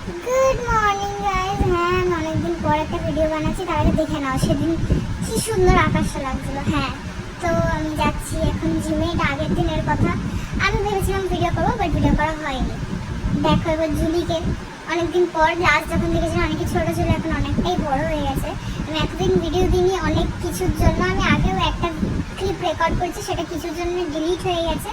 Good morning guys. হ্যাঁ, আমি অনেকদিন পর একটা ভিডিও বানাচ্ছি, তার আগে দেখে নাও সেদিন কি সুন্দর আকাশটা লাগছিল। হ্যাঁ, তো আমি যাচ্ছি এখন জিমে। এটা আগের দিনের কথা। আমি ভেবেছিলাম ভিডিও করবো, বাট ভিডিও করা হয়নি। দেখো এবার জুলিকে অনেকদিন পর লাস্ট যখন দেখেছিলাম অনেকই ছোটো ছিল, এখন অনেকটাই বড় হয়ে গেছে। আমি এতদিন ভিডিও দিইনি অনেক কিছুর জন্য। আমি আগেও একটা ক্লিপ রেকর্ড করেছি, সেটা কিছুর জন্য ডিলিট হয়ে গেছে।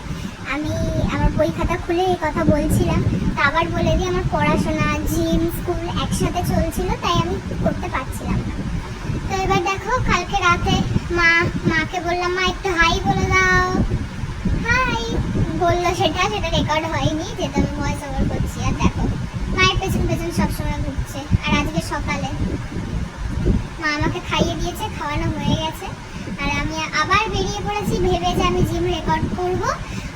আমি আমার বই খাতা খুলে এই কথা বলছিলাম, তা আবার বলে দিই আমার পড়াশোনা, জিম, স্কুল একসাথে চলছিল, তাই আমি করতে পারছিলাম না। তো এবার দেখো কালকে রাতে মাকে বললাম, মা একটু হাই বলে দাও। হাই বললো, সেটা রেকর্ড হয়নি, যেটা আমি ভয়েস ওভার করছি। আর দেখো মায়ের পেছন পেছন সবসময় ঘুরছে। আর আজকে সকালে মা আমাকে খাইয়ে দিয়েছে, খাওয়ানো হয়ে গেছে। আর আমি আবার বেরিয়ে পড়েছি ভেবে যে আমি জিম রেকর্ড করব।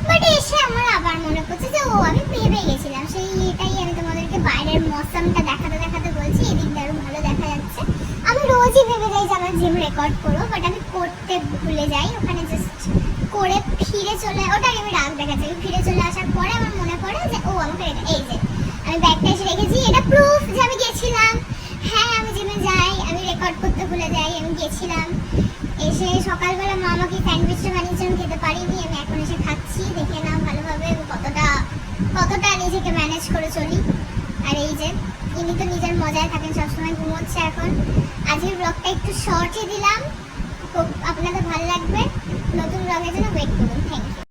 বাট এসে আমার আবার মনে পড়ছে যে আমি ভেবে গেছিলাম এটাই আমি তোমাদেরকে বাইরের মৌসুমটা দেখাতে দেখাতে বলছি। এদিকটা আরো ভালো দেখা যাচ্ছে। আমি রোজই ভেবে যাই যে আমার জিম রেকর্ড করবো, বাট আমি করতে ভুলে যাই। ওখানে জাস্ট করে ফিরে চলে, ওটা আমি রাগ দেখাচ্ছি। ফিরে চলে আসার পরে আমার মনে পড়ে যে আমাকে এই যে আমি ব্যাগটা এসে রেখেছি, এটা প্রুফ যে আমি গেছিলাম। হ্যাঁ, আমি জিমে যাই, আমি রেকর্ড করতে ভুলে যাই, আমি গেছিলাম। এসে সকালবেলা মা আমাকে স্যান্ডউইচটা বানিয়েছিলাম, খেতে পারিনি। আমি এখন এসে খাচ্ছি। দেখে নাও ভালোভাবে কতটা নিজেকে ম্যানেজ করে চলি। আর এই যে ইনি তো নিজের মজায় থাকেন, সবসময় ঘুমোচ্ছে এখন। আজকের ব্লগটা একটু শর্টই দিলাম, খুব আপনাদের ভালো লাগবে। নতুন ব্লগের জন্য ওয়েট করুন। Thank you.